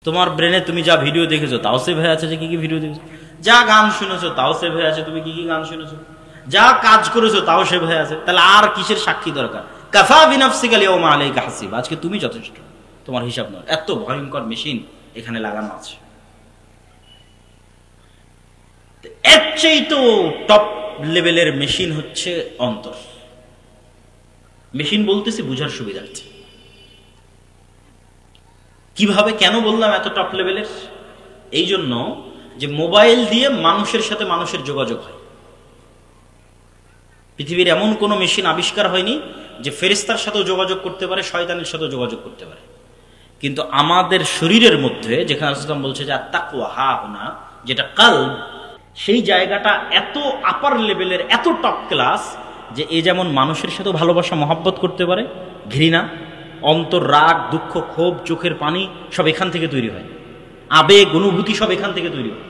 তোমার ব্রেনে তুমি যা ভিডিও দেখেছো তাও সেভ হয়ে আছে, যে কি কি ভিডিও দেখেছো, যা গান শুনেছো তাও সেভ হয়ে আছে, তুমি কি কি গান শুনেছো, যা কাজ করেছো তাও সেভ হয়ে আছে। তাহলে আর কিসের সাক্ষী দরকার? কাফা বিনাফসিকা আল-ইয়াওমা আলাইকা হাসিবা, আজকে তুমি যথেষ্ট, তোমার হিসাব নয়। এত ভয়ঙ্কর মেশিন এখানে লাগানো আছে। এর চেয়ে তো টপ লেভেলের মেশিন হচ্ছে অন্তর। মেশিন বলতেছি বুঝার সুবিধার্থে। কিভাবে, কেন বললাম এত টপ লেভেলের? এই জন্য যে মোবাইল দিয়ে মানুষের সাথে মানুষের যোগাযোগ হয়। পৃথিবীর এমন কোনো মেশিন আবিষ্কার হয়নি যে ফেরেশতার সাথেও যোগাযোগ করতে পারে, শয়তানের সাথেও যোগাযোগ করতে পারে। কিন্তু আমাদের শরীরের মধ্যে যেখানে রাসূলুল্লাহ বলছে যে আত-তাকওয়া হাহুনা, যেটা কলব, সেই জায়গাটা এত আপার লেভেলের, এত টপ ক্লাস যে এ যেমন মানুষের সাথেও ভালোবাসা মহব্বত করতে পারে, ঘৃণা, অন্তর, রাগ, দুঃখ, ক্ষোভ, চোখের পানি সব এখান থেকে তৈরি হয়, আবেগ, অনুভূতি সব এখান থেকে তৈরি হয়।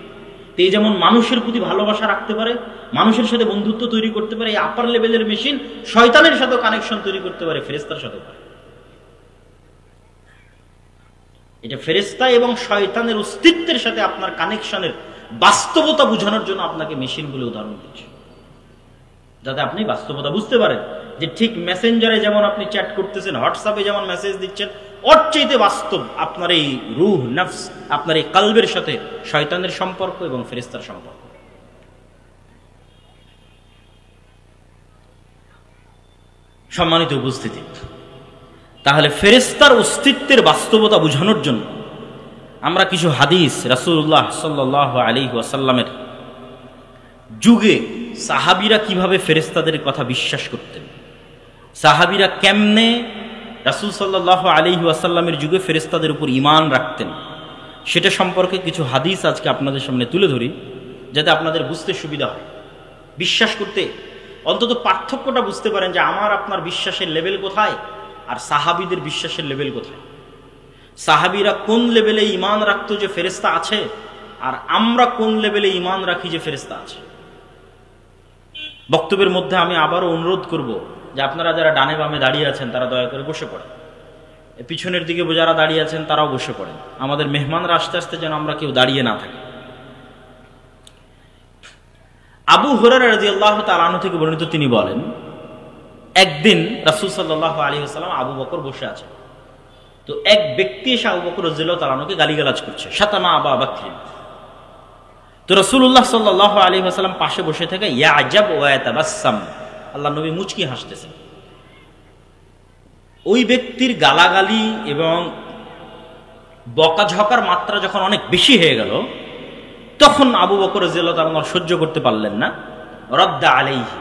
তো এই যেমন মানুষের প্রতি ভালোবাসা রাখতে পারে, মানুষের সাথে বন্ধুত্ব তৈরি করতে পারে, এই আপার লেভেলের মেশিন শয়তানের সাথে কানেকশন তৈরি করতে পারে, ফেরেশতার সাথে পারে। এটা ফেরেশতা এবং শয়তানের অস্তিত্বের সাথে আপনার কানেকশনের বাস্তবতা বোঝানোর জন্য আপনাকে মেশিনগুলো উদাহরণ দিচ্ছে, যাতে আপনি বাস্তবতা বুঝতে পারেন যে ঠিক মেসেঞ্জারে যেমন আপনি চ্যাট করতেছেন, হোয়াটসঅ্যাপে যেমন মেসেজ দিচ্ছেন, ওর চাইতে বাস্তব আপনার এই রূহ, নফস, আপনার এই কলবের সাথে শয়তানের সম্পর্ক এবং ফেরেশতার সম্পর্ক। সম্মানিত উপস্থিতি, তাহলে ফেরেশতার অস্তিত্বের বাস্তবতা বোঝানোর জন্য আমরা কিছু হাদিস রাসূলুল্লাহ সাল্লাল্লাহু আলাইহি ওয়াসাল্লামের যুগে সাহাবীরা কিভাবে ফেরেশতাদের কথা বিশ্বাস করতেন, সাহাবীরা কেমনে রাসূল সাল্লাল্লাহু আলাইহি ওয়াসাল্লামের যুগে ফেরেশতাদের উপর ঈমান রাখতেন, সেটা সম্পর্কে কিছু হাদিস আজকে আপনাদের সামনে তুলে ধরি, যাতে আপনাদের বুঝতে সুবিধা হয়, বিশ্বাস করতে অন্তত পার্থক্যটা বুঝতে পারেন যে আমার আপনার বিশ্বাসের লেভেল কোথায় আর সাহাবীদের বিশ্বাসের লেভেল কোথায়। সাহাবীরা কোন লেভেলে ঈমান রাখতো যে ফেরেশতা আছে, আর আমরা কোন লেভেলে ঈমান রাখি যে ফেরেশতা আছে। বক্তব্যের মধ্যে আমি আবারও অনুরোধ করব যে আপনারা যারা ডানে বামে দাঁড়িয়ে আছেন তারা দয়া করে বসে পড়েন, পিছনের দিকে যারা দাঁড়িয়ে আছেন তারাও বসে পড়েন, আমাদের মেহমানরা আস্তে আস্তে যেন আমরা কেউ দাঁড়িয়ে না থাকি। আবু হুরায়রা রাদিয়াল্লাহু তাআলা আনহু থেকে বর্ণিত, তিনি বলেন, একদিন রাসূল সাল্লাল্লাহু আলাইহি ওয়াসাল্লাম আবু বকর বসে আছেন, তো এক ব্যক্তি এসে আবু বকর রাদিয়াল্লাহু তাআলা আনহুকে গালিগালাজ করছে, শাতামা আবা বকর। তো রাসূলুল্লাহ সাল্লাল্লাহু আলাইহি ওয়াসাল্লাম পাশে বসে থেকে ইয়াজাব ওয়া ইয়াতাবাসসাম, আল্লাহর নবী মুচকি হাসতেছেন। ওই ব্যক্তির গালাগালি এবং বকাঝকার মাত্রা যখন অনেক বেশি হয়ে গেল, তখন আবু বকর রাদিয়াল্লাহু তাআলা সহ্য করতে পারলেন না, রাদ্দা আলাইহি,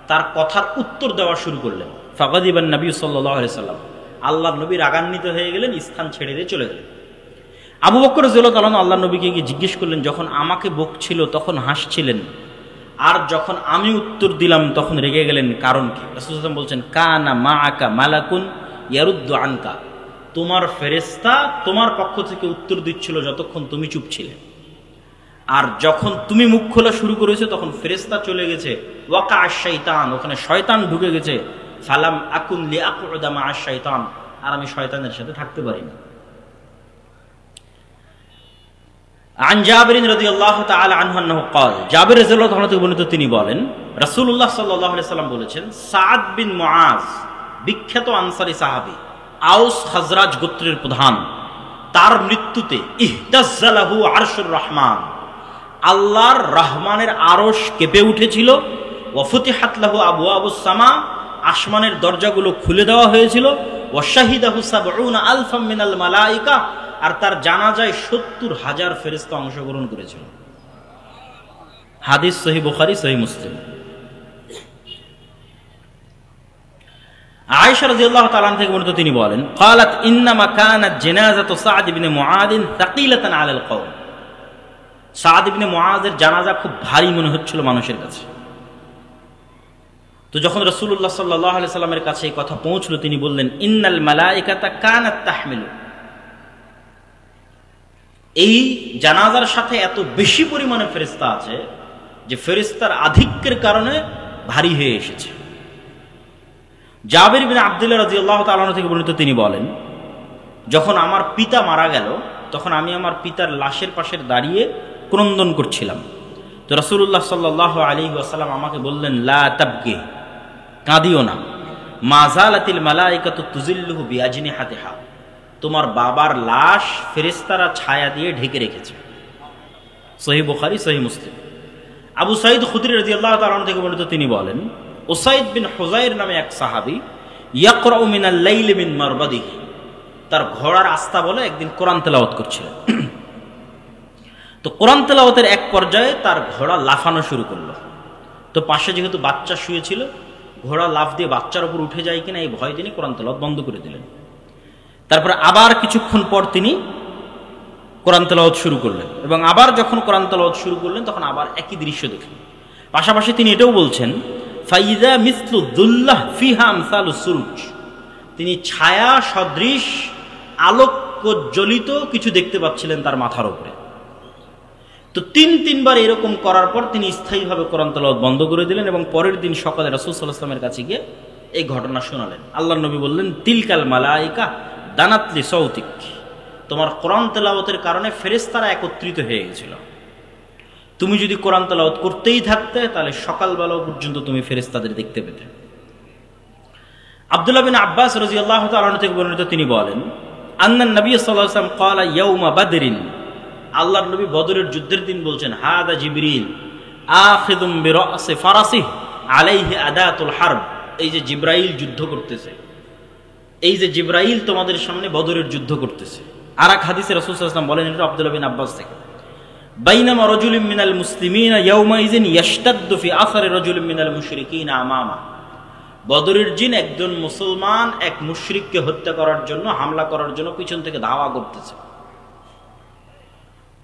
তার কথার উত্তর দেওয়া শুরু করলেন। ফাগাদিবান নবী সাল্লাল্লাহু আলাইহি ওয়াসাল্লাম, আল্লাহর নবী রাগান্বিত হয়ে গেলেন, স্থান ছেড়ে দিয়ে চলে গেলেন। আবু বকর রাদিয়াল্লাহু তাআলা আল্লাহর নবীকে গিয়ে জিজ্ঞেস করলেন, যখন আমাকে বকছিল তখন হাসছিলেন, আর যখন আমি উত্তর দিলাম তখন রেগে গেলেন, কারণ কি? রাসূলুল্লাহ সাল্লাল্লাহু আলাইহি ওয়াসাল্লাম বলছেন, কানা মাআকা মালাকুন ইয়ারুদ্দু আনকা, তোমার ফেরেশতা তোমার পক্ষ থেকে উত্তর দিচ্ছিল যতক্ষণ তুমি চুপ ছিলে, আর যখন তুমি মুখ খোলা শুরু করেছো তখন ফেরেশতা চলে গেছে, ওয়াকা আশ-শাইতান, ওখানে শয়তান ঢুকে গেছে, ফালাম আকুন লিআকউদা মা আশ-শাইতান, আর আমি শয়তানের সাথে থাকতে পারি না। আন জাবির রাদিয়াল্লাহু তাআলা আনহু আন্নাহু ক্বাল, জাবির রাদিয়াল্লাহু তাআলা থেকে বর্ণিত, তিনি বলেন, রাসূলুল্লাহ সাল্লাল্লাহু আলাইহি সাল্লাম বলেছেন, সাদ বিন মুআজ, বিখ্যাত আনসারী সাহাবী, আউস খাজরাজ গোত্রের প্রধান, তার মৃত্যুতে ইহতাজ্জা লাহু আরশুর রহমান, আল্লাহর রহমানের আরশ কেঁপে উঠেছিল, ওয়া ফুতিহাত লাহু আবওয়াবুস সামা, আসমানের দরজাগুলো খুলে দেওয়া হয়েছিল, ওয়া শাহিদাহু সাবউনা আলফাম মিনাল মালায়েকা, আর তার জানাজায় ৭০,০০০ ফেরেশতা অংশগ্রহণ করেছিল। হাদিস সহিহ বুখারী, সহিহ মুসলিম। আয়েশা রাদিয়াল্লাহু তাআলা থেকে বর্ণিত, তিনি বলেন, ক্বালাত ইন্নামা কানাত জানাযাতু সাদ ইবনে মুআয তাকিলাতান আলাল কওম, সাদ ইবনে মুআযের জানাজা খুব ভারী মনে হচ্ছিল মানুষের কাছে। তো যখন রাসূলুল্লাহ সাল্লাল্লাহু আলাইহি সাল্লামের কাছে এই কথা পৌঁছলো, তিনি বললেন, ইন্নাল মালায়েকাতা কানাত তাহমিলু, এই জানাজার সাথে এত বেশি পরিমাণে ফেরেশতা আছে যে ফেরেশতার আধিক্যের কারণে ভারী হয়ে এসেছে। জাবির বিন আব্দুল্লাহ রাদিয়াল্লাহু তাআলা থেকে বর্ণিত, তিনি বলেন, যখন আমার পিতা মারা গেল তখন আমি আমার পিতার লাশের পাশে দাঁড়িয়ে ক্রন্দন করছিলাম। তো রাসূলুল্লাহ সাল্লাল্লাহু আলাইহি ওয়াসাল্লাম আমাকে বললেন, লা তাবকি, কাঁদিও না। মা যালাতিল মালাইকাতু তুজিল্লুহু বিআজনিহাতিহা, তোমার বাবার লাশ ফেরেশতারা ছায়া দিয়ে ঢেকে রেখেছে। সহিহ বুখারী, সহিহ মুসলিম। আবু সাঈদ খুদরী রাদিয়াল্লাহু তাআলা থেকে বর্ণিত, তিনি বলেন, উসাইদ বিন হুযাইর নামে এক সাহাবী ইয়াকরাউ মিনাল লাইলি মিন মারবাদিহি, তার ঘোড়ার আস্তা বলে একদিন কোরআন তেলাওয়াত করছিলেন। তো কোরআন তেলাওয়াতের এক পর্যায়ে তার ঘোড়া লাফানো শুরু করলো। তো পাশে যেহেতু বাচ্চা শুয়েছিল, ঘোড়া লাফ দিয়ে বাচ্চার উপর উঠে যায় কিনা এই ভয় তিনি কোরআন তেলাওয়াত বন্ধ করে দিলেন। তারপরে আবার কিছুক্ষণ পর তিনি কোরআন তেলাওয়াত শুরু করলেন, এবং আবার যখন কোরআন তেলাওয়াত শুরু করলেন তখন আবার একই দৃশ্য দেখলেন। পাশাপাশি তিনি এটাও বলছেন, ফাইদা মিসলু দুল্লাহ ফিহা আমসালুস সুরুজ, তিনি ছায়া সদৃশ আলোকজ্বলিত কিছু দেখতে পাচ্ছিলেন তার মাথার উপরে। তো তিনবার এরকম করার পর তিনি স্থায়ীভাবে কোরআন তেলাওয়াত বন্ধ করে দিলেন, এবং পরের দিন সকালে রাসূল সাল্লাল্লাহু আলাইহি ওয়াসাল্লামের কাছে গিয়ে এই ঘটনা শোনালেন। আল্লাহর নবী বললেন, তিলকাল মালাইকা দানাতলি সৌতিক, তোমার কোরআন তেলাওয়াতের কারণে ফেরেশতারা একত্রিত হয়ে গেছিল। তুমি যদি কোরআন তেলাওয়াত করতেই থাকতে তাহলে সকালবেলা পর্যন্ত তুমি ফেরেশতাদের দেখতে পেতে। আব্দুল্লাহ বিন আব্বাস রাদিয়াল্লাহু তাআলা থেকে বর্ণিত, তিনি বলেন, আন্নান নবী সাল্লাল্লাহু আলাইহি ওয়াসাল্লাম ক্বালা ইয়াউমা বাদরিন, আল্লাহর নবী বদরের যুদ্ধের দিন বলছেন, হাদা জিবরিল আখিযুম বিরাসি ফারাসিহি আলাইহি আদাতুল হারব, এই যে জিবরাইল যুদ্ধ করতেছে, এই যে জিবরাইল তোমাদের সামনে বদরের যুদ্ধ করতেছে। আর এক হাদিসে রাসূল সাল্লাল্লাহু আলাইহি ওয়াসাল্লাম বলেন, এটা আব্দুল্লাহ বিন আব্বাস থেকে, বাইনামা রাজুলুম মিনাল মুসলিমিনা ইয়াউমাইযিন ইয়াশতাদ্দু ফি আসারি রাজুলিম মিনাল মুশরিকিনা আমামা, বদরের দিন একজন মুসলমান এক মুশরিককে হত্যা করার জন্য, হামলা করার জন্য পিছন থেকে ধাওয়া করতেছে।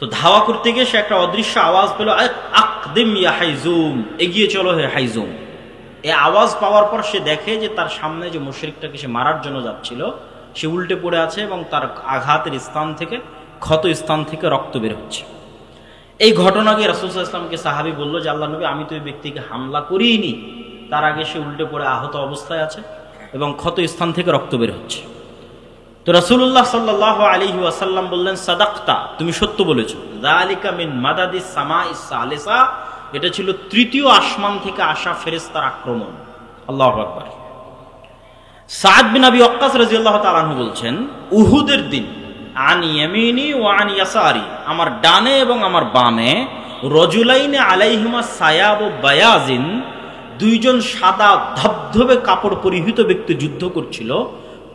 তো ধাওয়া করতে গিয়ে সে একটা অদৃশ্য আওয়াজ পেল, আকদিম ইয়া হাইজুম, এগিয়ে চলো হে হাইজুম। এই আওয়াজ পাওয়ার পর সে দেখে যে তার সামনে যে মুশরিকটাকে সে মারার জন্য যাচ্ছিল সে উল্টে পড়ে আছে, এবং তার আঘাতের স্থান থেকে, ক্ষত স্থান থেকে রক্ত বের হচ্ছে। এই ঘটনাকে রাসূল সাল্লাল্লাহু আলাইহি ওয়াসাল্লামকে সাহাবী বলল যে, আল্লাহর নবী, আমি তো এই ব্যক্তিকে হামলা করিনি, তার আগে সে উল্টে পড়ে আহত অবস্থায় আছে এবং ক্ষত স্থান থেকে রক্ত বের হচ্ছে। তো রাসূলুল্লাহ সাল্লাল্লাহু আলাইহি ওয়াসাল্লাম বললেন, সাদাকতা, তুমি সত্য বলেছো। যালিকা মিন মাদাদিস সামাইস সালিসা, এটা ছিল তৃতীয় আসমান থেকে আসা ফেরেশতার আক্রমণ। আল্লাহু আকবার। সাদ বিন আবি ওয়াক্কাস রাদিয়াল্লাহু তাআলা আনহু বলছেন, উহুদের দিন আন ইয়ামিনি ওয়া আন ইয়াসারি, আমার ডানে এবং আমার বামে, রজুলাইনে আলাইহিমা সায়াবু বায়াজিন, দুইজন সাদা ধবধবে কাপড় পরিহিত ব্যক্তি যুদ্ধ করছিল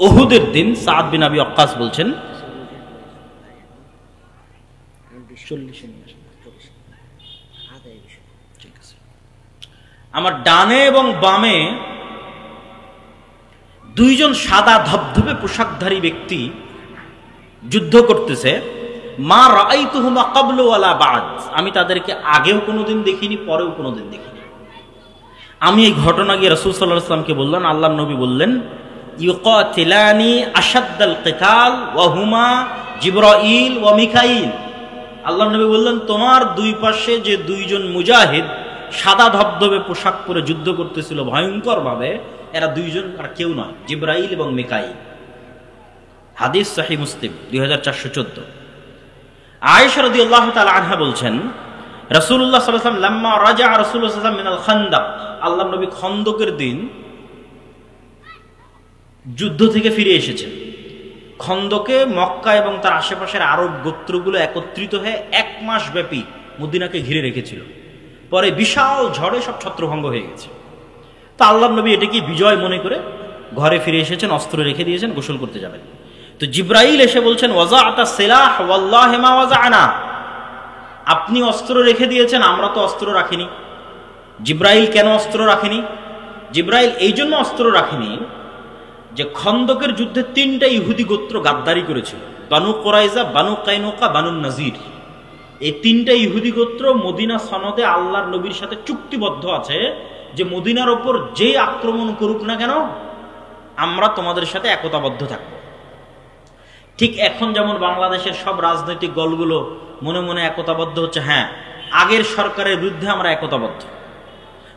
উহুদের দিন। সাদ বিন আবি ওয়াক্কাস বলছেন, আমার ডানে এবং বামে দুইজন সাদা ধবধবে পোশাকধারী ব্যক্তি যুদ্ধ করতেছে। মা রাআইতুহুমা ক্বাবলু ওয়ালা বা'দ, আমি তাদেরকে আগেও কোনোদিন দেখিনি, পরেও কোনোদিন দেখিনি। আমি এই ঘটনা গিয়ে রাসূল সাল্লাল্লাহু আলাইহি ওয়াসাল্লামকে বললাম। আল্লাহর নবী বললেন, ইউকাতিলানি আশাদ্দাল কিতাল ওয়া হুমা জিবরাইল ওয়া মিকাইল। আল্লাহর নবী বললেন, তোমার দুই পাশে যে দুইজন মুজাহিদ সাদা ধবধবে পোশাক পরে যুদ্ধ করতেছিল ভয়ঙ্কর ভাবে, এরা দুইজন আর কেউ নয়, জিবরাইল এবং মিকাইল। হাদিস সহিহ মুসলিম 2414। আয়েশা রাদিয়াল্লাহু তাআলা আনহা বলছেন, রাসূলুল্লাহ সাল্লাল্লাহু আলাইহি ওয়াসাল্লাম লাম্মা রাজা রাসূলুল্লাহ সাল্লাল্লাহু আলাইহি ওয়াসাল্লাম মিনাল খান্দাক, আল্লাহর নবী খন্দকের দিন যুদ্ধ থেকে ফিরে এসেছেন। খন্দকে মক্কা এবং তার আশেপাশের আরব গোত্রগুলো একত্রিত হয়ে 1 মাস ব্যাপী মদিনাকে ঘিরে রেখেছিল। পরে বিশাল ঝড়ে সব ছত্রভঙ্গ হয়ে গেছে। তো আল্লাহর নবী এটাকে বিজয় মনে করে ঘরে ফিরে এসেছেন, অস্ত্র রেখে দিয়েছেন, গোসল করতে যাবেন। তো জিবরাইল এসে বলছেন, ওয়াজাআতা সিলাহ ওয়াল্লাহি মা ওয়াজা'না, আপনি অস্ত্র রেখে দিয়েছেন, আমরা তো অস্ত্র রাখিনি। জিবরাইল কেন অস্ত্র রাখেনি? জিবরাইল এই জন্য অস্ত্র রাখেনি যে খন্দকের যুদ্ধে 3টা ইহুদি গোত্র গাদ্দারি করেছিল, বানু কুরাইজা, বানু কাইনুকা, বানু নাজির। এই 3টা ইহুদি গোত্র মদিনা সনদে আল্লাহর নবীর সাথে চুক্তিবদ্ধ আছে যে মদিনার ওপর যে আক্রমণ করুক না কেন আমরা তোমাদের সাথে একতাবদ্ধ থাকব। ঠিক এখন যেমন বাংলাদেশের সব রাজনৈতিক দলগুলো মনে মনে একতাবদ্ধ হচ্ছে, হ্যাঁ আগের সরকারের বিরুদ্ধে আমরা একতাবদ্ধ।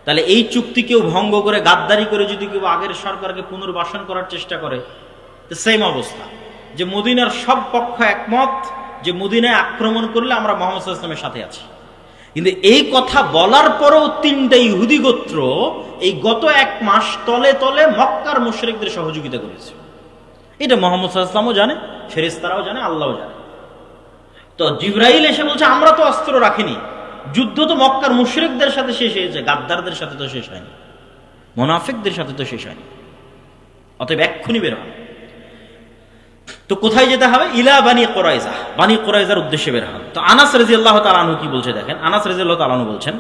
তাহলে এই চুক্তি কেউ ভঙ্গ করে, গাদ্দারি করে যদি কেউ আগের সরকারকে পুনর্বাসন করার চেষ্টা করে, তো সেম অবস্থা যে মদিনার সব পক্ষ একমত যে মদিনায় আক্রমণ করলে আমরা মুহাম্মদ সাল্লাল্লাহু আলাইহি ওয়াসাল্লামের সাথে আছি। কিন্তু এই কথা বলার পরেও 3টা ইহুদি গোত্র এই গত 1 মাস তলে তলে মক্কার মুশরিকদের সহযোগিতা করেছে। এটা মুহাম্মদ সাল্লাল্লাহু আলাইহি ওয়াসাল্লামও জানে, ফেরেশতারাও জানে, আল্লাহও জানে। তো জিবরাইল এসে বলছে আমরা তো অস্ত্র রাখিনি, যুদ্ধ তো মক্কার মুশরিকদের সাথে শেষ হয়েছে, গাদ্দারদের সাথে তো শেষ হয়নি, মুনাফিকদের সাথে তো শেষ হয়নি। অতএব এক্ষুনি বের হন। তো কোথায় যেতে হবে? ইলা বানি কুরাইজা, বানি কুরাইজার উদ্দেশ্যে বের হন। তো আনাস রাদিয়াল্লাহু তাআলা আনহু কি বলছে দেখেন। আনাস রাদিয়াল্লাহু তাআলা আনহু বলছেন,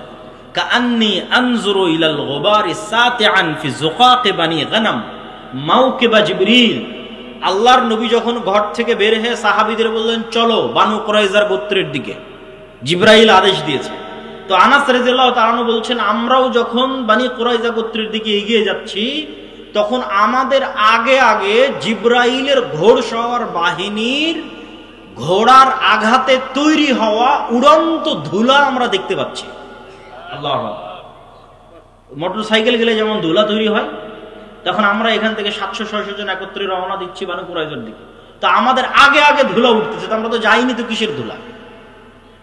কাআন্নী আনজুরু ইলাল গুবারি সাতিআন ফি যুকাক বানি গনম মাওকিবা জিবরিল। আল্লাহর নবী যখন ঘর থেকে বের হয়ে সাহাবীদের বললেন চলো বানু কুরাইজার গোত্রের দিকে, জিবরাইল আদেশ দিয়েছে। তো আনাস রাদিয়াল্লাহু তাআলা আনহু বলছেন আমরাও যখন বানি কুরাইজা গোত্রের দিকে এগিয়ে যাচ্ছি তখন আমাদের আগে আগে জিবরাইলের ঘোড়সওয়ার বাহিনীর ঘোড়ার আঘাতে তৈরি হওয়া উড়ন্ত ধুলা আমরা দেখতে পাচ্ছি। আল্লাহু আকবার। মোটর সাইকেল গেলে যেমন ধুলা তৈরি হয়, তখন আমরা এখান থেকে 700-600 জন একত্রে রওনা দিচ্ছি বানু কুরাইজার দিকে। তো আমাদের আগে আগে ধুলা উঠতেছে, তো আমরা তো যাইনি, তো কিসের ধুলা?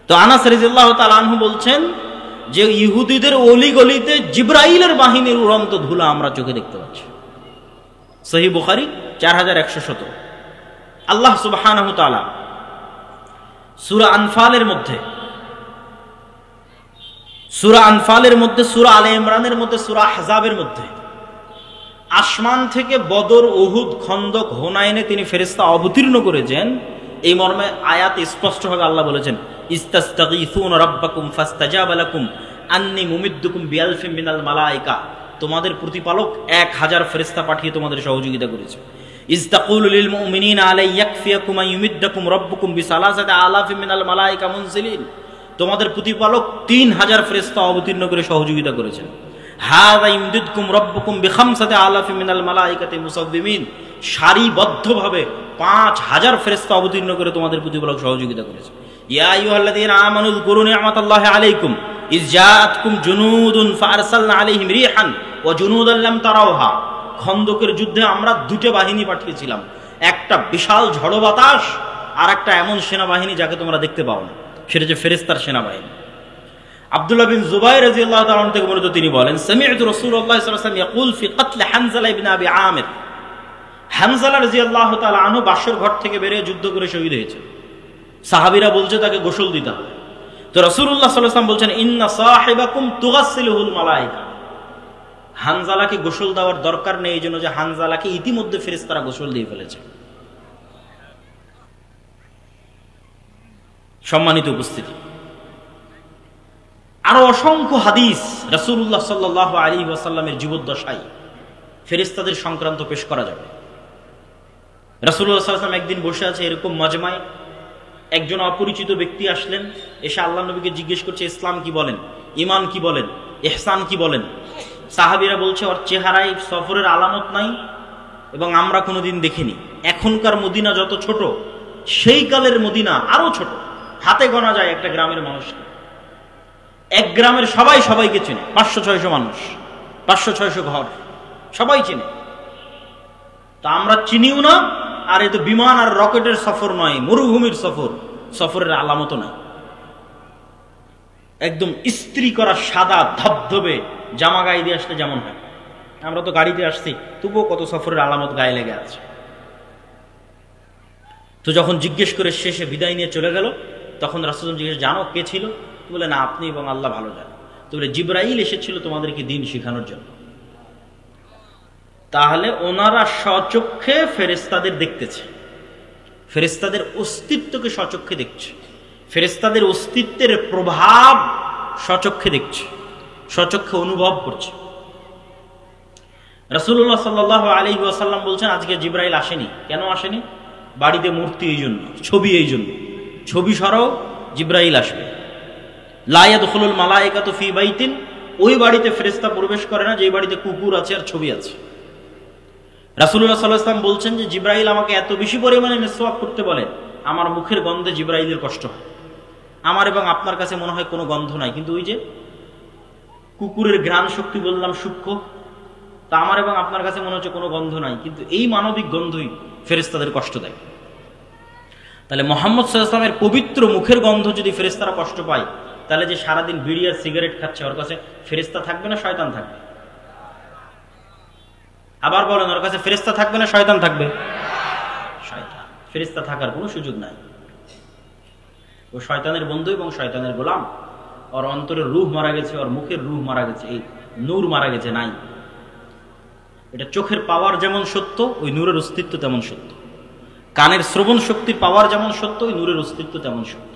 তো আনাস রাদিয়াল্লাহু তাআলা আনহু বলছেন যে ইহুদিদের অলিগলিতে জিবরাইলের বাহিনীর উড়ন্ত ধুলা আমরা চোখে দেখতে পাচ্ছি। সহিহ বুখারী 4117। আল্লাহ সুবহানাহু তাআলা সূরা আনফালের মধ্যে, সূরা আলে ইমরানের মধ্যে, সূরা আহজাবের মধ্যে আসমান থেকে বদর, উহুদ, খন্দক, হুনাইনে তিনি ফেরেশতা অবতীর্ণ করেছেন। এই মর্মে আয়াত স্পষ্টভাবে আল্লাহ বলেছেন, ইস্তাস্তাগীসুনা রাব্বাকুম ফাস্তাজাবা লাকুম আন্নী মুমিদ্দুকুম বিআলফিন মিনাল মালায়েকা। তোমাদের প্রতিপালক 1000 ফেরেশতা পাঠিয়ে তোমাদের সহযোগিতা করেছে। ইস্তাকুলু লিল মুমিনিনা আলাই ইয়াকফিয়াকুম আইয়ুমিদ্দাকুম রাব্বুকুম বিসালাসাতি আলাফিন মিনাল মালায়েকা মুনজিলিন। তোমাদের প্রতিপালক 3000 ফেরেশতা অবতীর্ণ করে সহযোগিতা করেছেন। হাযা ইমদিদকুম রাব্বুকুম বিখামসাতি আলাফিন মিনাল মালায়েকাতি মুসাওবিমিন। সারিবদ্ধভাবে 5000 ফেরেশতা অবতীর্ণ করে তোমাদের প্রতিপালক সহযোগিতা করেছে। ইয়া আইয়ুহাল্লাযীনা আমানু যকুরু নি'মাতাল্লাহি আলাইকুম ইয জাআতকুম জুনুদুন ফাআরসালনা আলাইহিম রিহান ওয়া জুনুদান লাম তারাউহা। খন্দকের যুদ্ধে আমরা 2টা বাহিনী পাঠিয়েছিলাম, একটা বিশাল ঝড়ো বাতাস আর একটা এমন সেনাবাহিনী যাকে তোমরা দেখতে পাও না, সেটা হচ্ছে ফেরেশতার সেনাবাহিনী। আব্দুল্লাহ বিন জুবাইর রাদিয়াল্লাহু তাআলা থেকে বর্ণিত, তিনি বলেন সামি'তু রাসূলুল্লাহ সাল্লাল্লাহু আলাইহি ওয়াসাল্লাম ইয়াকুল ফি কতল হানজালা ইবনে আবি আমির। হানজালা রাদিয়াল্লাহু তাআলা আনহু বাসর ঘর থেকে বেরিয়ে যুদ্ধ করে শহীদ হয়েছে। সাহাবীরা বলছে তাকে গোসল দিতে হবে। তো রাসূলুল্লাহ সাল্লাল্লাহু আলাইহি ওয়াসাল্লাম বলছেন ইন্না সাহিবাকুম তুগাসসিলুহুল মালায়েকা। হানজালাকে গোসল দেওয়ার দরকার নেই, এই জন্য যে হানজালাকে ইতিমধ্যে ফেরেশতারা গোসল দিয়ে ফেলেছে। সম্মানিত উপস্থিতি, আরো অসংখ্য হাদিস রাসূলুল্লাহ সাল্লাল্লাহু আলাইহি ওয়াসাল্লামের জীবদ্দশায় ফেরেশতাদের সংক্রান্ত পেশ করা যাবে। রাসূলুল্লাহ সাল্লাল্লাহু আলাইহি ওয়াসাল্লাম একদিন বসে আছে এরকম মাজমায়, একজন অপরিচিত ব্যক্তি আসলেন, এসে আল্লাহ নবীকে জিজ্ঞেস করছে ইসলাম কি বলেন, ঈমান কি বলেন, ইহসান কি বলেন। সাহাবীরা বলছে ওর চেহারায় সফরের আলামত নাই এবং আমরা কোনোদিন দেখিনি। এখনকার মদিনা যত ছোট, সেই কালের মদিনা আরো ছোট, হাতে গোনা যায় একটা গ্রামের মানুষকে। এক গ্রামের সবাই সবাইকে চেনে, 500-600 মানুষ, 500-600 ঘর, সবাই চেনে। তা আমরা চিনিও না, আর এ তো বিমান আর রকেটের সফর নয়, মরুভূমির সফর, সফরের আলামত নাই। একদম ইস্ত্রি করা সাদা ধবধবে জামা গায়ে দিয়ে আসলে যেমন হয়, আমরা তো গাড়িতে আসছি, তবুও কত সফরের আলামত গায়ে লেগে আছে। তো যখন জিজ্ঞেস করে শেষে বিদায় নিয়ে চলে গেল, তখন রাসূল জিজ্ঞেস জানো কে ছিল? বলে না, আপনি এবং আল্লাহ ভালো জানেন। তো বলে জিবরাইল এসেছিল তোমাদেরকে দিন শিখানোর জন্য। তাহলে ওনারা স্বচক্ষে ফেরেশতাদের দেখতেছে, ফেরেশতাদের অস্তিত্বকে স্বচক্ষে দেখছে, ফেরেশতাদের অস্তিত্বের প্রভাব স্বচক্ষে দেখছে, স্বচক্ষে অনুভব করছে। রাসূলুল্লাহ সাল্লাল্লাহু আলাইহি ওয়াসাল্লাম বলছেন আজকে জিবরাইল আসেনি। কেন আসেনি? বাড়িতে মূর্তি এই জন্য, ছবি এই জন্য। ছবি সরাও, জিবরাইল আসবে। লা ইয়াদখুলুল মালায়েকাতু ফি বাইতিন, ওই বাড়িতে ফেরেশতা প্রবেশ করে না যে বাড়িতে কুকুর আছে আর ছবি আছে। রাসূলুল্লাহ সাল্লাল্লাহু আলাইহি ওয়াসাল্লাম বলছেন যে জিবরাইল আমাকে এত বেশি পরিমাণে মিসওয়াক করতে বলে, আমার মুখের গন্ধে জিবরাইলের কষ্ট হয়। আমার এবং আপনার কাছে মনে হয় কোনো গন্ধ নাই, কিন্তু ওই যে কুকুরের ঘ্রাণ শক্তি বললাম সূক্ষ্ম, তা আমার এবং আপনার কাছে মনে হচ্ছে কোনো গন্ধ নাই, কিন্তু এই মানবিক গন্ধই ফেরেশতাদের কষ্ট দেয়। তাহলে মুহাম্মদ সাল্লাল্লাহু আলাইহি ওয়াসাল্লামের পবিত্র মুখের গন্ধ যদি ফেরেশতারা কষ্ট পায়, তাহলে যে সারাদিন বিড়ি আর সিগারেট খাচ্ছে ওর কাছে ফেরেশতা থাকবে না শয়তান থাকবে? আবার বলেন, ওর কাছে ফেরেশতা থাকবে না শয়তান থাকবে? শয়তান। ফেরেশতা থাকার কোনো সুযোগ নাই। ও শয়তানের বন্ধু এবং শয়তানের গোলাম। ওর অন্তরের রূহ মারা গেছে, ওর মুখের রূহ মারা গেছে, এই নূর মারা গেছে, নাই। এটা চোখের পাওয়ার যেমন সত্য, ওই নূরের অস্তিত্ব তেমন সত্য। কানের শ্রবণ শক্তির পাওয়ার যেমন সত্য, ওই নূরের অস্তিত্ব তেমন সত্য।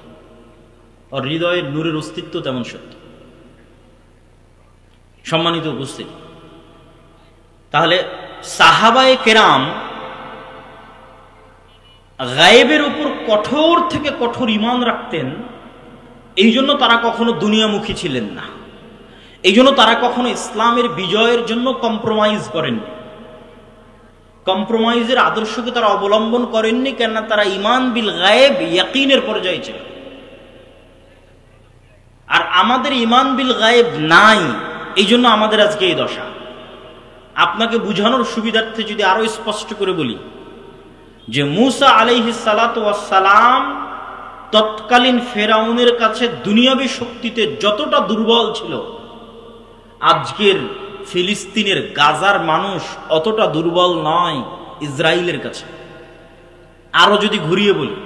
ওর হৃদয়ের নূরের অস্তিত্ব তেমন সত্য। সম্মানিত উপস্থিতি, তাহলে সাহাবায়ে কেরাম গায়েবের উপর কঠোর থেকে কঠোর ঈমান রাখতেন। এই জন্য তারা কখনো দুনিয়ামুখী ছিলেন না। এই জন্য তারা কখনো ইসলামের বিজয়ের জন্য কম্প্রোমাইজ করেননি। কম্প্রোমাইজের আদর্শকে তারা অবলম্বন করেননি, কেননা তারা ঈমান বিল গায়েব ইয়াকিনের পর্যায়ে ছিল। আর আমাদের ঈমান বিল গায়েব নাই, এই জন্য আমাদের আজকে এই দশা। আপনাকে বুঝানোর সুবিধার্থে যদি আরো স্পষ্ট করে বলি যে মূসা আলাইহিস সালাতু ওয়াস সালাম তৎকালীন ফেরাউনের কাছে দুনিয়াবী শক্তিতে যতটা দুর্বল ছিল, আজকের ফিলিস্তিনের গাজার মানুষ অতটা দুর্বল নয় ইসরায়েলের কাছে। আরো যদি ঘুরিয়ে বলি,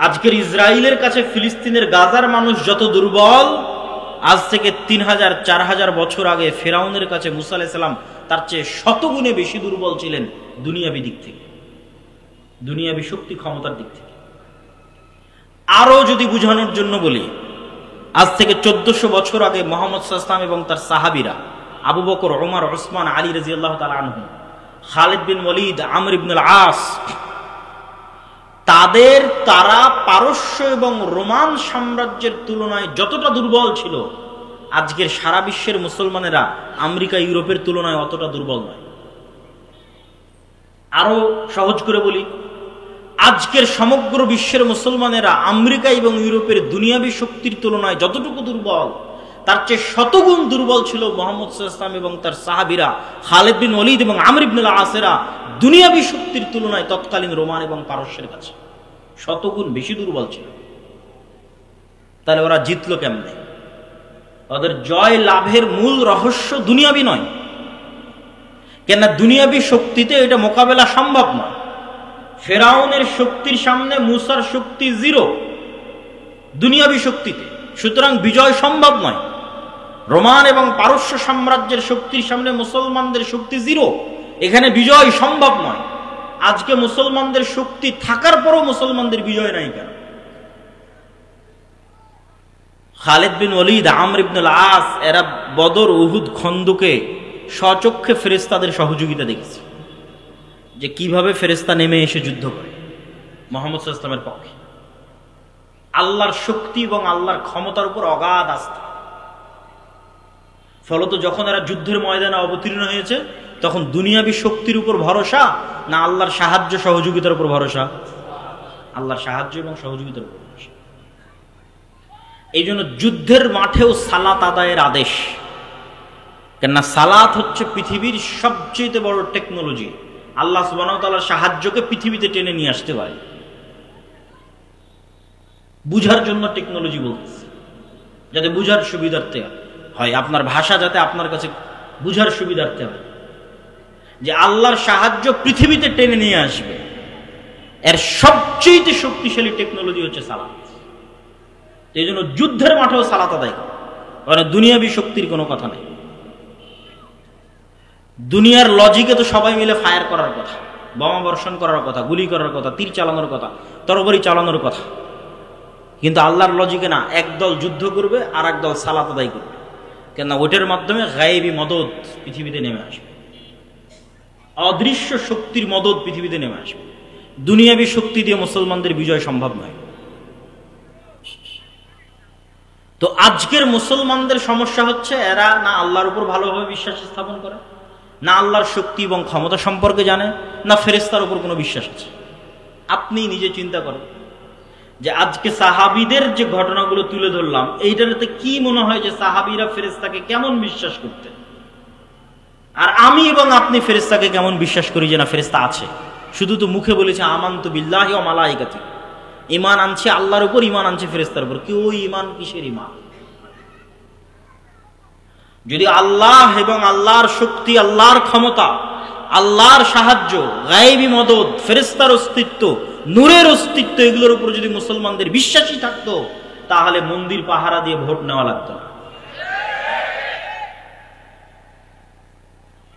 আজকের ইসরায়েলের কাছে ফিলিস্তিনের গাজার মানুষ যত দুর্বল, আজ থেকে 3000-4000 বছর আগে ফেরাউনের কাছে মূসা আলাইহিস সালাম তার চেয়ে শতগুণে বেশি দুর্বল ছিলেন দুনিয়াবী দিক থেকে, দুনিয়াবী শক্তি ক্ষমতার দিক থেকে। আরো যদি বুঝানোর জন্য বলি, আজ থেকে 1400 বছর আগে মুহাম্মদ সাল্লাল্লাহু আলাইহি ওয়াসাল্লাম এবং তার সাহাবীরা আবু বকর, ওমর, ওসমান, আলী রাদিয়াল্লাহু তাআলা আনহু, খালিদ বিন ওয়ালিদ, আমর ইবনে আল-আস, তারা পারস্য এবং রোমান সাম্রাজ্যের তুলনায় যতটা দুর্বল ছিল, আজকের সারা বিশ্বের মুসলমানেরা আমেরিকা, ইউরোপের তুলনায় অতটা দুর্বল নয়। আরো সহজ করে বলি, আজকের সমগ্র বিশ্বের মুসলমানেরা আমেরিকা এবং ইউরোপের দুনিয়াবী শক্তির তুলনায় যতটুকু দুর্বল, তার চেয়ে শতগুণ দুর্বল ছিল মুহাম্মদ সাল্লাল্লাহু আলাইহি ওয়াসাল্লাম এবং তার সাহাবীরা, খালিদ বিন ওয়ালিদ এবং আমর ইবনে আল-আসেরা দুনিয়াবী শক্তির তুলনায় তৎকালীন রোমান এবং পারস্যের কাছে শতগুণ বেশি দুর্বল ছিল। তাহলে ওরা জিতলো কেমনে? ওদের জয় লাভের মূল রহস্য দুনিয়াবী নয়, কেননা দুনিয়াবী শক্তিতে এটা মোকাবেলা সম্ভব নয়। ফেরাউনের শক্তির সামনে মূসার শক্তি জিরো দুনিয়াবী শক্তিতে, সুতরাং বিজয় সম্ভব নয়। রোমান এবং পারস্য সাম্রাজ্যের শক্তির সামনে মুসলমানদের শক্তি জিরো, এখানে বিজয় সম্ভব নয়। আজকে মুসলমানদের শক্তি থাকার পরও মুসলমানদের বিজয় নাই কেন? খালিদ বিন ওয়ালিদ, আমর ইবনে আল-আস এরা বদর, উহুদ, খন্দকে স্বচক্ষে ফেরেশতাদের সহযোগিতা দেখেছে, যে কিভাবে ফেরেশতা নেমে এসে যুদ্ধ করে মুহাম্মদ সাল্লাল্লাহু আলাইহি ওয়াসাল্লামের পক্ষে। আল্লাহর শক্তি এবং আল্লাহর ক্ষমতার উপর অগাধ আস্থা। ফলত যখন এরা যুদ্ধের ময়দানে অবতীর্ণ হয়েছে, তখন দুনিয়াবী শক্তির উপর ভরসা না আল্লাহর সাহায্য সহযোগিতার উপর ভরসা? আল্লাহর সাহায্য এবং সহযোগিতার উপর ভরসা। এই জন্য যুদ্ধের মাঠেও সালাত আদায়ের আদেশ, কেননা সালাত হচ্ছে পৃথিবীর সবচেয়ে বড় টেকনোলজি। আল্লাহ সুবহানাহু ওয়া তাআলার সাহায্যকে পৃথিবীতে টেনে নিয়ে আসতে পারে। বুঝার জন্য টেকনোলজি বলতেছে, যাতে বুঝার সুবিধার্থে হয়, আপনার ভাষা যাতে আপনার কাছে বুঝার সুবিধার্থে হয়, যে আল্লাহর সাহায্য পৃথিবীতে টেনে নিয়ে আসবে। এর সবচেয়ে শক্তিশালী টেকনোলজি হচ্ছে সালাত। এই জন্য যুদ্ধের মাঠেও সালাত আদায় করে, কারণ দুনিয়াবী শক্তির কোনো কথা নেই। দুনিয়ার লজিকে তো সবাই মিলে ফায়ার করার কথা, বোমা বর্ষণ করার কথা, গুলি করার কথা, তীর চালানোর কথা, তরবারি চালানোর কথা, কিন্তু আল্লাহর লজিকে না। একদল যুদ্ধ করবে আর একদল সালাত আদায় করবে, কেননা ওটার মাধ্যমে গায়েবী মদদ পৃথিবীতে নেমে আসবে, অদৃশ্য শক্তির মদদ পৃথিবীতে নেমে আসবে। দুনিয়াবী শক্তি দিয়ে মুসলমানদের বিজয় সম্ভব নয়। তো আজকের মুসলমানদের সমস্যা হচ্ছে, এরা না আল্লাহর উপর ভালোভাবে বিশ্বাস স্থাপন করে, না আল্লাহর শক্তি এবং ক্ষমতা সম্পর্কে জানে, না ফেরেশতার উপর কোনো বিশ্বাস আছে। আপনি নিজে চিন্তা করেন যে আজকে সাহাবীদের যে ঘটনাগুলো তুলে ধরলাম, এইটাতে কি মনে হয় যে সাহাবীরা ফেরেশতাকে কেমন বিশ্বাস করতেন, আর আমি এবং আপনি ফেরেশতাকে কেমন বিশ্বাস করি যে না ফেরেশতা আছে। শুধু তো মুখে বলেছে আমানতু বিল্লাহি ওয়া মালাইকাতিহি, ইমান আনছে আল্লাহর উপর, ইমান আনছে ফেরেশতার উপর। কি ওই ইমান কিসের ইমান? যদি আল্লাহ এবং আল্লাহর শক্তি, আল্লাহর ক্ষমতা, আল্লাহর সাহায্য, গায়েবী মদদ, ফেরেশতার অস্তিত্ব, নূরের অস্তিত্ব, এগুলোর উপর যদি মুসলমানদের বিশ্বাসী থাকতো, তাহলে মন্দির পাহারা দিয়ে ভোট নেওয়া লাগতো না।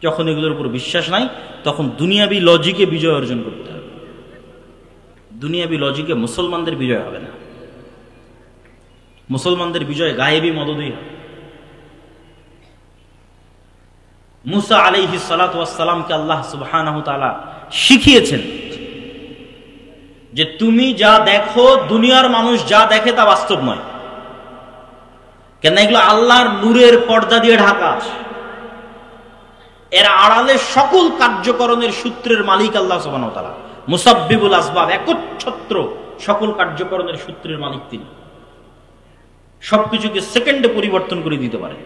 যখন এগুলোর উপর বিশ্বাস নাই, তখন দুনিয়াবি লজিকে বিজয় অর্জন করতে হবে। দুনিয়াবি লজিকে মুসলমানদের বিজয় হবে না। মুসলমানদের বিজয় গায়েবী মদদই হবে। মুসা আলাইহিস সালাতু ওয়াস সালামকে আল্লাহ সুবহানাহু ওয়া তাআলা শিখিয়েছেন যে তুমি যা দেখো, দুনিয়ার মানুষ যা দেখে তা বাস্তব নয়। কেন? এগুলো আল্লাহর নূরের পর্দা দিয়ে ঢাকা আছে। এর আড়ালে সকল কার্যকরণের সূত্রের মালিক আল্লাহ সুবহানাহু ওয়া তাআলা। মুসাব্বিবুল আসবাব, একচ্ছত্র সকল কার্যকরণের সূত্রের মালিক তিনি। সবকিছুকে সেকেন্ডে পরিবর্তন করে দিতে পারে।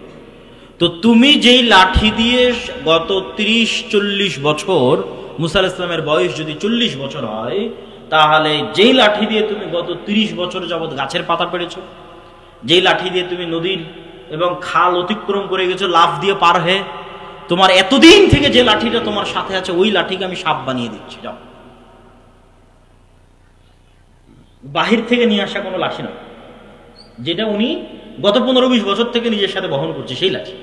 তো তুমি যেই লাঠি দিয়ে গত 30-40 বছর, মুসা আলাইহিস সালামের বয়স যদি 40 বছর হয়, তাহলে যেই লাঠি দিয়ে তুমি গত 30 বছর যাবৎ গাছের পাতা পেড়েছ, যেই লাঠি দিয়ে তুমি নদীর এবং খাল অতিক্রম করে গেছো লাফ দিয়ে পার হয়ে, তোমার এতদিন থেকে যে লাঠিটা তোমার সাথে আছে, ওই লাঠিকে আমি সাপ বানিয়ে দিচ্ছি। যাও, বাহির থেকে নিয়ে আসা কোনো লাঠি নয়, যেটা উনি গত 15-20 বছর থেকে নিজের সাথে বহন করছে, সেই লাঠি।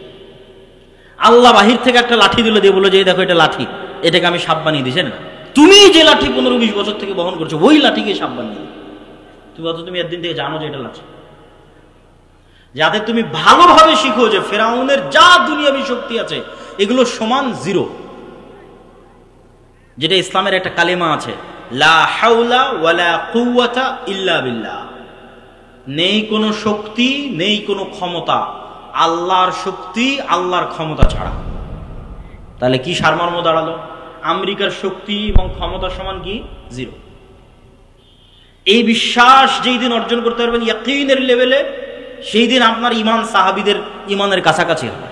আল্লাহ বাহির থেকে একটা লাঠি দিলে দিয়ে বলে যে দেখো এটা লাঠি, এটাকে আমি সাপ বানিয়ে দিচ্ছি না। তুমি যে লাঠি 15-20 বছর থেকে বহন করছো, ওই লাঠিকে সাপ বানিয়ে দিই। তুমি একদিন থেকে জানো যে এটা লাঠি, যাতে তুমি ভালোভাবে শিখো যে ফেরাউনের যা দুনিয়াবি শক্তি আছে এগুলো সমান জিরো। যেটা ইসলামের একটা কালেমা আছে, লা হাওলা ওয়ালা কুওয়াতা ইল্লা বিল্লাহ। নেই কোনো শক্তি, নেই কোনো ক্ষমতা, আল্লাহর শক্তি, আল্লাহর ক্ষমতা ছাড়া। তাহলে কি সারমর্ম দাঁড়ালো? আমেরিকার শক্তি এবং ক্ষমতা সমান কি? জিরো। এই বিশ্বাস যেই দিন অর্জন করতে পারবেন ইয়াকিনের লেভেলে, সেই দিন আপনার ইমান সাহাবীদের ইমানের কাছাকাছি হবে।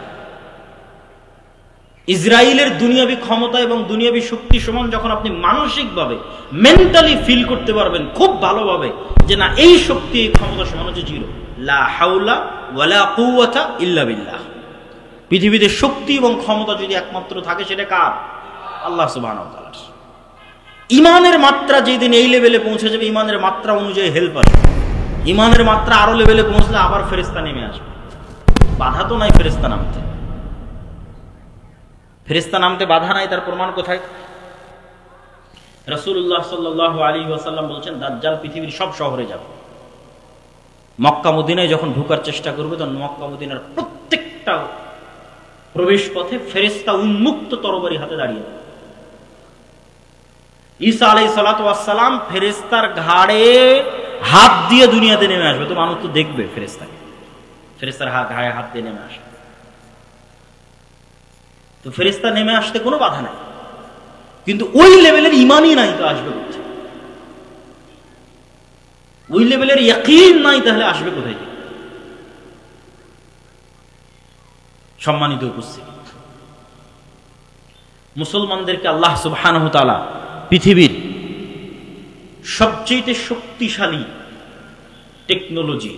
ইসরায়েলের দুনিয়াবি ক্ষমতা এবং দুনিয়াবি শক্তি সমান যখন আপনি মানসিকভাবে, মেন্টালি ফিল করতে পারবেন খুব ভালোভাবে যে না, এই শক্তি, এই ক্ষমতা সমান হচ্ছে জিরো। লা হাওলা ওয়ালা কুওয়াতা ইল্লা বিল্লাহ। পৃথিবীতে শক্তি এবং ক্ষমতা যদি একমাত্র থাকে, সেটা কার? আল্লাহ সুবহানাহু ওয়া তাআলার। ইমানের মাত্রা যেদিন এই লেভেলে পৌঁছে যাবে, ইমানের মাত্রা অনুযায়ী হেল্প আসবে। ইমানের মাত্রা আরো লেভেলে পৌঁছলে আবার ফেরেশতা নেমে আসবে। বাধা তো নাই ফেরেশতা নামতে। ফেরেশতা নামতে বাধা নাই, তার প্রমাণ কোথায়? রাসূলুল্লাহ সাল্লাল্লাহু আলাইহি ওয়াসাল্লাম বলছেন, দাজ্জাল পৃথিবীর সব শহরে যাবে। মক্কা মদিনায় যখন ঢোকার চেষ্টা করবে, তখন মক্কা মদিনার প্রত্যেকটা প্রবেশ পথে ফেরেশতা উন্মুক্ত তরবারি হাতে দাঁড়িয়ে যাবে। ঈসা আলাইহিস সালাতু ওয়াস সালাম ফেরেশতার ঘাড়ে হাত দিয়ে দুনিয়াতে নেমে আসবে। তো মানুষ তো দেখবে ফেরেশতাকে, ফেরেশতার ঘাড়ে হাত দিয়ে নেমে আসবে। তো ফেরেশতা নেমে আসতে কোনো বাধা নাই, কিন্তু ওই লেভেলের ইমানই নাই, তো আসবে কোথায়? ওই লেভেলের ইয়াকিন নাই, তাহলে আসবে কোথায়? সম্মানিত উপস্থিতি, মুসলমানদেরকে আল্লাহ সুবহানাহু ওয়া তাআলা পৃথিবীর সবচেয়ে শক্তিশালী টেকনোলজি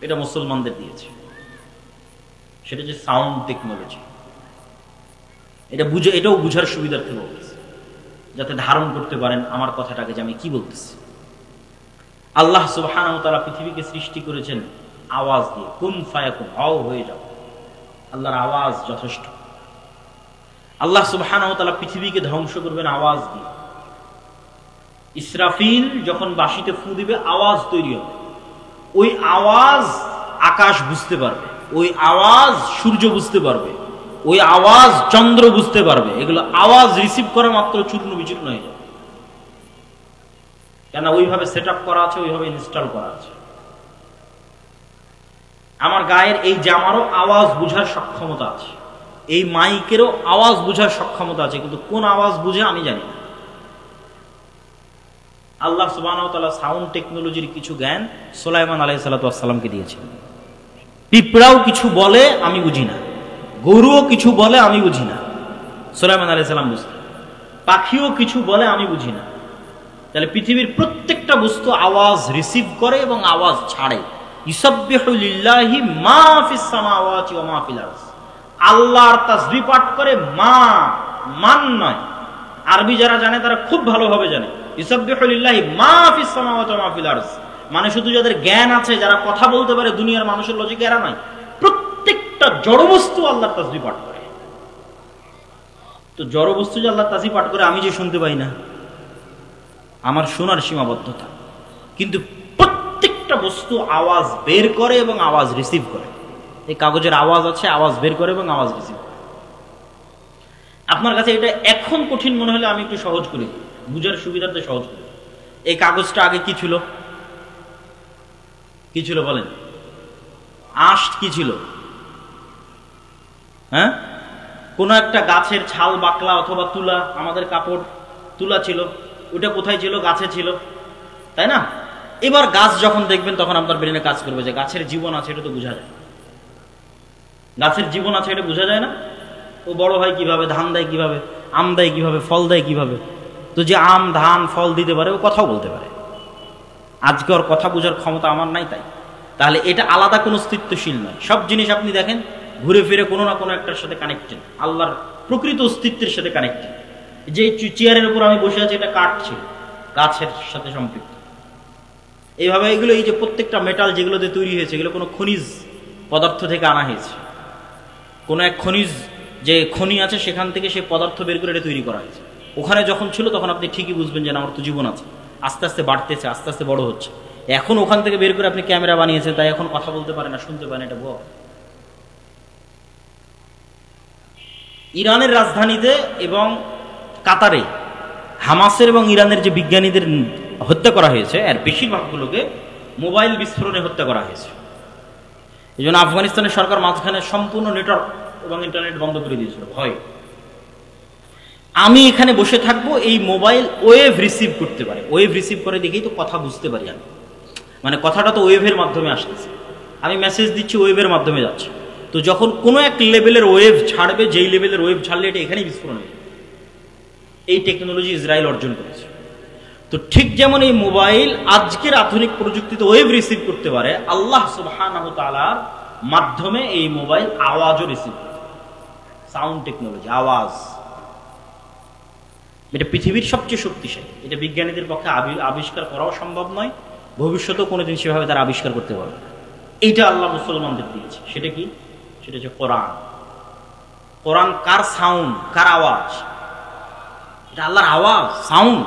এটা মুসলমানদের দিয়েছে। সেটা যে সাউন্ড টেকনোলজি। এটাও বুঝার সুবিধার্থে বলতেছে, যাতে ধারণ করতে পারেন আমার কথাটাকে যে আমি কি বলতেছি। আল্লাহ সুবহানাহু ওয়া তাআলা পৃথিবীকে সৃষ্টি করেছেন আওয়াজ দিয়ে, কুন ফায়াকুন, হও হয়ে যাও। আল্লাহর আওয়াজ যথেষ্ট। আল্লাহ সুবহানাহু ওয়া তাআলা পৃথিবীকে ধ্বংস করবেন আওয়াজ দিয়ে। ইসরাফিল যখন বাঁশিতে ফু দিবে, আওয়াজ তৈরি হবে। ওই আওয়াজ আকাশ বুঝতে পারবে, ওই আওয়াজ সূর্য বুঝতে পারবে, ওই আওয়াজ চন্দ্র বুঝতে পারবে। এগুলো আওয়াজ রিসিভ করা মাত্র চূর্ণ বিচূর্ণ হয়ে যাবে। কেন? ওইভাবে সেট আপ করা আছে, ওইভাবে ইনস্টল করা আছে। আমার গায়ের এই জামারও আওয়াজ বুঝার সক্ষমতা আছে, এই মাইকেরও আওয়াজ বুঝার সক্ষমতা আছে, কিন্তু কোন আওয়াজ বুঝে আমি জানি না। আল্লাহ সুবহানাহু ওয়া তাআলা সাউন্ড টেকনোলজির কিছু জ্ঞান সুলাইমান আলাইহিস সালাতু ওয়াস সালামকে দিয়েছেন। পিঁপড়াও কিছু বলে আমি বুঝি না, গরুও কিছু বলে আমি বুঝি না, সুলাইমান আলাইহিস সালাম বুঝতেন। পাখিও কিছু বলে আমি বুঝি না, তাহলে পৃথিবীর প্রত্যেকটা বস্তু আওয়াজ রিসিভ করে এবং আওয়াজ ছাড়ে। ইউসাব্বিহু লিল্লাহি মা ফিস সামাওয়াতি ওয়া মা ফিল আরদ, আল্লাহর তাসবিহ পাঠ করে, মান নয়। আরবি যারা জানে তারা খুব ভালোভাবে জানে ইউসাব্বিহু লিল্লাহি মা ফিস সামাওয়াতি ওয়া মা ফিল আরদ মানে শুধু যাদের জ্ঞান আছে, যারা কথা বলতে পারে, দুনিয়ার মানুষের লজিকে এরা নয়, প্রত্যেকটা জড় বস্তু আল্লাহর তাসবিহ পাঠ করে। তো জড় বস্তু যে আল্লাহর তাসবিহ পাঠ করে, আমি যে শুনতে পাই না, আমার শোনার সীমাবদ্ধতা, কিন্তু প্রত্যেকটা বস্তু আওয়াজ বের করে এবং আওয়াজ রিসিভ করে। এই কাগজের আওয়াজ আছে, আওয়াজ বের করে এবং আওয়াজ রিসিভ করে। আপনার কাছে এটা এখন কঠিন মনে হলে আমি একটু সহজ করি, বুঝার সুবিধার্থে সহজ করি। এই কাগজটা আগে কি ছিল? কি ছিল বলেন? আঁশ কি ছিল? হ্যাঁ, কোন একটা গাছের ছাল বাকলা অথবা তুলা, আমাদের কাপড় তুলা ছিল, ওটা কোথায় ছিল? গাছে ছিল, তাই না? এবার গাছ যখন দেখবেন তখন আপনার ব্রেনে কাজ করবে যে গাছের জীবন আছে, এটা তো বোঝা যায়। গাছের জীবন আছে এটা বোঝা যায় না? ও বড় হয় কিভাবে, ধান দেয় কিভাবে, আম দেয় কিভাবে, ফল দেয় কিভাবে? তো যে আম ধান ফল দিতে পারে, ও কথাও বলতে পারে। আজকে ওর কথা বোঝার ক্ষমতা আমার নাই, তাই তাহলে এটা আলাদা কোনো অস্তিত্বশীল নয়। সব জিনিস আপনি দেখেন ঘুরে ফিরে কোনো না কোনো একটার সাথে কানেক্টেড, আল্লাহর প্রকৃত অস্তিত্বের সাথে কানেক্টেড। যে চেয়ারের উপর আমি বসে আছি, এটা কাঠ ছিল, গাছের সাথে সম্পৃক্ত। এইভাবে এগুলো, এই যে প্রত্যেকটা মেটাল যেগুলোতে তৈরি হয়েছে, এগুলো কোনো খনিজ পদার্থ থেকে আনা হয়েছে। কোনো এক খনিজ, যে খনি আছে সেখান থেকে সেই পদার্থ বের করে এটা তৈরি করা হয়েছে। ওখানে যখন ছিল তখন আপনি ঠিকই বুঝবেন যে না, আমার তো জীবন আছে, আস্তে আস্তে বাড়তেছে, আস্তে আস্তে বড় হচ্ছে। এখন ওখান থেকে বের করে আপনি ক্যামেরা বানিয়েছেন, তাই এখন কথা বলতে পারে না, শুনতে পারে না, এটা ভুয়া। ইরানের রাজধানীতে এবং কাতারে হামাসের এবং ইরানের যে বিজ্ঞানীদের হত্যা করা হয়েছে, এর বেশিরভাগগুলোকে মোবাইল বিস্ফোরণে হত্যা করা হয়েছে। এই জন্য আফগানিস্তানের সরকার মাঝখানে সম্পূর্ণ নেটওয়ার্ক এবং ইন্টারনেট বন্ধ করে দিয়েছিল ভয়। আমি এখানে বসে থাকবো, এই মোবাইল ওয়েভ রিসিভ করতে পারে, ওয়েভ রিসিভ করে দেখেই তো কথা বুঝতে পারি আমি, মানে কথাটা তো ওয়েভের মাধ্যমে আসতেছে, আমি মেসেজ দিচ্ছি ওয়েভের মাধ্যমে যাচ্ছে। তো যখন কোনো এক লেভেলের ওয়েভ ছাড়বে, যেই লেভেলের ওয়েভ ছাড়লে এটা এখানেই বিস্ফোরণ হয়ে যাবে। এই টেকনোলজি ইসরায়েল অর্জন করেছে। তো ঠিক যেমন এই মোবাইল আজকের আধুনিক প্রযুক্তিতে ওয়েভ রিসিভ করতে পারে, আল্লাহ সুবহানাহু ওয়া তাআলার মাধ্যমে এই মোবাইল আওয়াজও রিসিভ করে, সাউন্ড টেকনোলজি, আওয়াজ। এটা পৃথিবীর সবচেয়ে শক্তিশালী। এটা বিজ্ঞানীদের পক্ষে আবিষ্কার করাও সম্ভব নয়, ভবিষ্যতেও কোনোদিন সেভাবে তারা আবিষ্কার করতে পারবে না। এইটা আল্লাহ মুসলমানদের দিয়েছে। সেটা কি? সেটা হচ্ছে কোরআন। কোরআন কার সাউন্ড, কার আওয়াজ? এটা আল্লাহর আওয়াজ, সাউন্ড।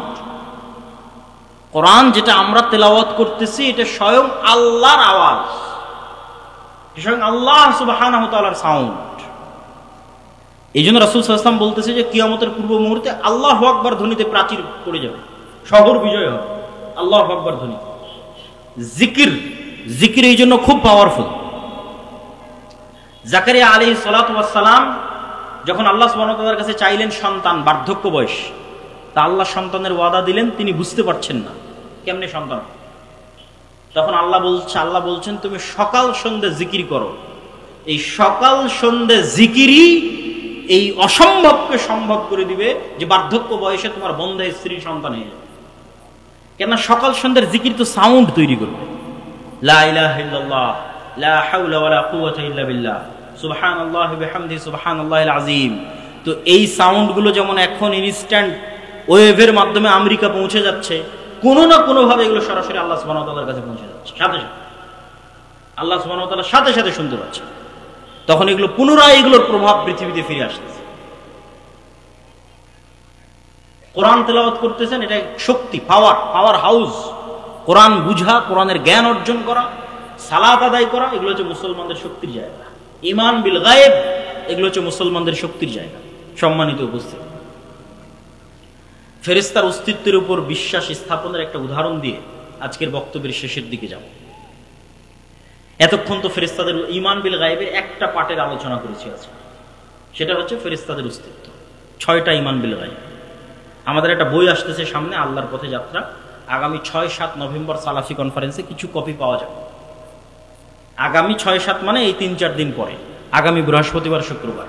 কোরআন যেটা আমরা তেলাওয়াত করতেছি, এটা স্বয়ং আল্লাহর আওয়াজ, স্বয়ং আল্লাহ সুবহানাহু ওয়া তাআলার সাউন্ড। এই জন্য রাসূল সাল্লাল্লাহু আলাইহি ওয়াসাল্লাম বলতেছে যে কিয়ামতের পূর্ব মুহূর্তে আল্লাহু আকবার ধ্বনিতে প্রাচীর পড়ে যাবে, শহর বিজয় হবে আল্লাহু আকবার ধ্বনি। জিকির এই জন্য খুব পাওয়ারফুল। জাকারিয়া আলাইহিস সালাতু ওয়াস সালাম যখন আল্লাহ সুবহানাহু ওয়া তাআলার কাছে চাইলেন সন্তান, বার্ধক্য বয়স, তা আল্লাহ সন্তানের ওয়াদা দিলেন, তিনি বুঝতে পারছেন না কেমনে সন্তান। তখন আল্লাহ বলছেন তুমি সকাল সন্ধ্যে জিকির করো। এই সকাল সন্ধ্যে জিকিরই এই অসম্ভবকে সম্ভব করে দিবে, যে বার্ধক্য বয়সে তোমার বন্ধে স্ত্রী সন্তান হয়ে যাবে। কেন? সকাল সন্ধ্যার জিকির তো সাউন্ড তৈরি করবে। লা ইলাহা ইল্লাল্লাহ, লা হাওলা ওয়ালা কুওয়াতা ইল্লা বিল্লাহ, সুবহানাল্লাহি বিহামদিহি, সুবহানাল্লাহিল আযীম। তো এই সাউন্ডগুলো যেমন এখন ইনস্ট্যান্ট ওয়েভের মাধ্যমে আমেরিকা পৌঁছে যাচ্ছে, কোনো না কোনো ভাবে এগুলো সরাসরি আল্লাহ সুবহানাহু ওয়া তাআলার কাছে পৌঁছে যাচ্ছে, সাথে সাথে আল্লাহ সুবহানাহু ওয়া তাআলা সাথে সাথে শুনতে পাচ্ছে। তখন এগুলো পুনরায়, এগুলোর প্রভাব পৃথিবীতে ফিরে আসতেছে। কোরআন তেলাওয়াত করতেছেন, এটা শক্তি, পাওয়ার হাউস। কোরআন বুঝা, কোরআনের জ্ঞান অর্জন করা, সালাত আদায় করা, এগুলো হচ্ছে মুসলমানদের শক্তির জায়গা। ঈমান বিল গায়ব, এগুলো হচ্ছে মুসলমানদের শক্তির জায়গা। সম্মানিত উপস্থিতি, ফেরেশতার অস্তিত্বের উপর বিশ্বাস স্থাপনের একটা উদাহরণ দিয়ে আজকের বক্তব্যের শেষের দিকে যাব। এতক্ষণ তো ফেরেশতাদের ঈমান বিল গায়বের একটা পার্টের আলোচনা করেছি আজকে, সেটা হচ্ছে ফেরেশতাদের অস্তিত্ব। 6টা ঈমান বিল গায়ব। আমাদের একটা বই আসতেছে সামনে, আল্লাহর পথে যাত্রা, আগামী 6-7 নভেম্বর সালাফি কনফারেন্সে কিছু কপি পাওয়া যাবে। আগামী 6-7 মানে এই 3-4 দিন পরে, আগামী বৃহস্পতিবার শুক্রবার,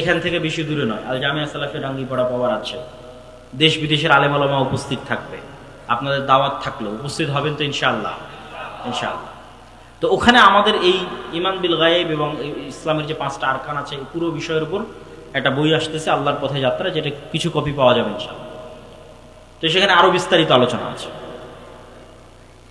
এখান থেকে বেশি দূরে নয়, আল জামিয়া সালাফি ডাঙ্গিপাড়া পাওয়ার আছে। দেশ বিদেশের আলেম ওলামা উপস্থিত থাকবে, আপনাদের দাওয়াত থাকলো, উপস্থিত হবেন তো ইনশাআল্লাহ? ইনশাআল্লাহ। তো ওখানে আমাদের এই ঈমান বিল গায়েব এবং ইসলামের যে 5টা আরকান আছে এই পুরো বিষয়ের উপর একটা বই আসতেছে, আল্লাহর পথে যাত্রা, যেটা কিছু কপি পাওয়া যাবে ইনশাআল্লাহ। তো সেখানে আরো বিস্তারিত আলোচনা আছে।